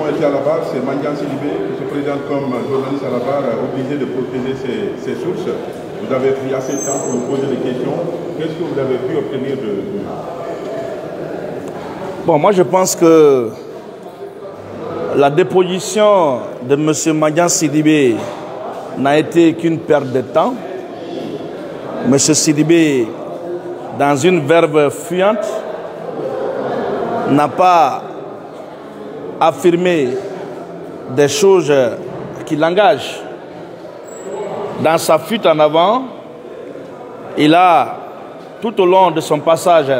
avons été à la barre, c'est Mandiang Sidibé qui se présente comme journaliste à la barre, obligé de protéger ses sources. Vous avez pris assez de temps pour vous poser des questions. Qu'est-ce que vous avez pu obtenir de... Bon, moi je pense que la déposition de M. Mandiang Sidibé n'a été qu'une perte de temps. M. Sidibé, dans une verve fuyante, n'a pas affirmé des choses qui l'engagent. Dans sa fuite en avant, il a, tout au long de son passage,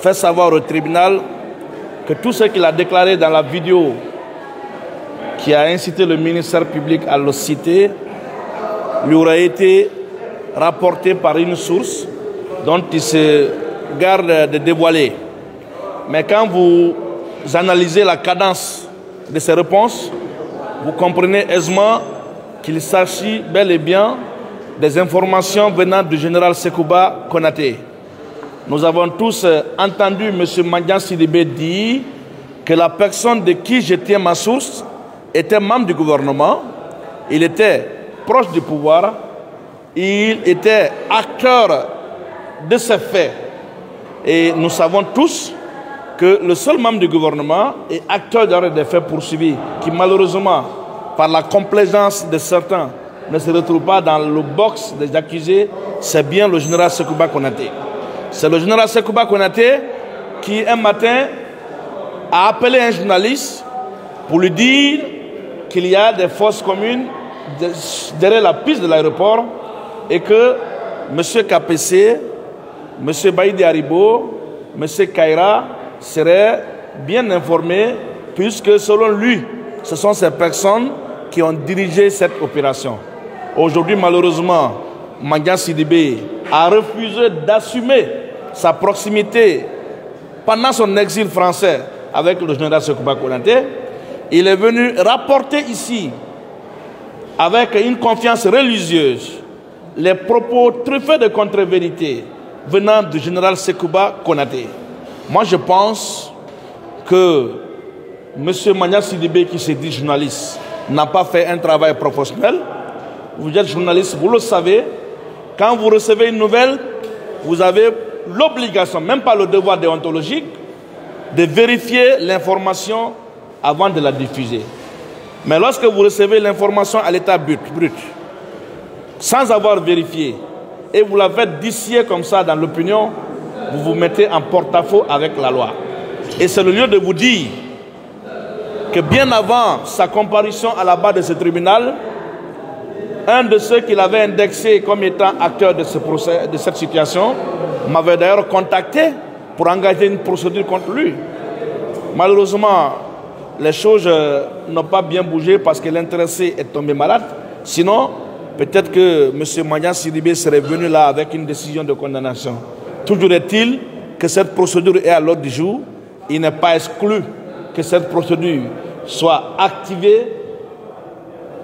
fait savoir au tribunal que tout ce qu'il a déclaré dans la vidéo qui a incité le ministère public à le citer lui aurait été rapporté par une source dont il se garde de dévoiler. Mais quand vous analysez la cadence de ces réponses, vous comprenez aisément qu'il s'agit bel et bien des informations venant du général Sekouba Konaté. Nous avons tous entendu M. Mandiang Sidibé dire que la personne de qui je tiens ma source était membre du gouvernement, il était proche du pouvoir, il était acteur de ces faits. Et nous savons tous que le seul membre du gouvernement est acteur des faits poursuivis, qui malheureusement, par la complaisance de certains, ne se retrouve pas dans le box des accusés, c'est bien le général Sekouba Konaté. C'est le général Sekouba Konaté qui, un matin, a appelé un journaliste pour lui dire qu'il y a des fosses communes derrière la piste de l'aéroport et que M. KPC, M. Baïdi Haribo, M. Kaira seraient bien informés puisque, selon lui, ce sont ces personnes qui ont dirigé cette opération. Aujourd'hui, malheureusement, Mandiang Sidibé a refusé d'assumer sa proximité pendant son exil français avec le général Sekouba Konaté. Il est venu rapporter ici, avec une confiance religieuse, les propos truffés de contre-vérité venant du général Sekouba Konaté. Moi, je pense que M. Mandiang Sidibé, qui se dit journaliste, n'a pas fait un travail professionnel. Vous êtes journaliste, vous le savez. Quand vous recevez une nouvelle, vous avez l'obligation, même pas le devoir déontologique, de vérifier l'information avant de la diffuser. Mais lorsque vous recevez l'information à l'état brut, sans avoir vérifié, et vous la faites distiller comme ça dans l'opinion, vous vous mettez en porte-à-faux avec la loi. Et c'est le lieu de vous dire que bien avant sa comparution à la barre de ce tribunal, un de ceux qu'il avait indexé comme étant acteur de ce procès, de cette situation, m'avait d'ailleurs contacté pour engager une procédure contre lui. Malheureusement, les choses n'ont pas bien bougé parce que l'intéressé est tombé malade. Sinon, peut-être que M. Mandiang Sidibé serait venu là avec une décision de condamnation. Toujours est-il que cette procédure est à l'ordre du jour. Il n'est pas exclu que cette procédure soit activée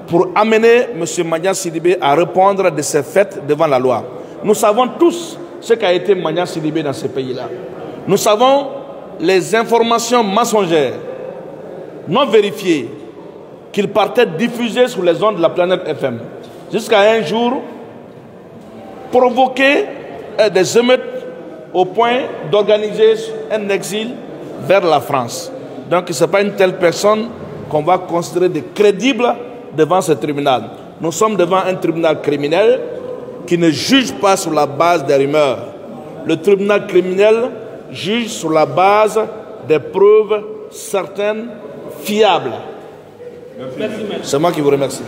pour amener M. Mandiang Sidibé à répondre de ses faits devant la loi. Nous savons tous ce qu'a été Mandiang Sidibé dans ce pays-là. Nous savons les informations mensongères, non vérifiées, qu'il partait diffuser sur les ondes de la planète FM. Jusqu'à un jour, provoquer des émeutes au point d'organiser un exil vers la France. Donc ce n'est pas une telle personne qu'on va considérer de crédible devant ce tribunal. Nous sommes devant un tribunal criminel qui ne juge pas sur la base des rumeurs. Le tribunal criminel juge sur la base des preuves certaines, fiables. C'est moi qui vous remercie.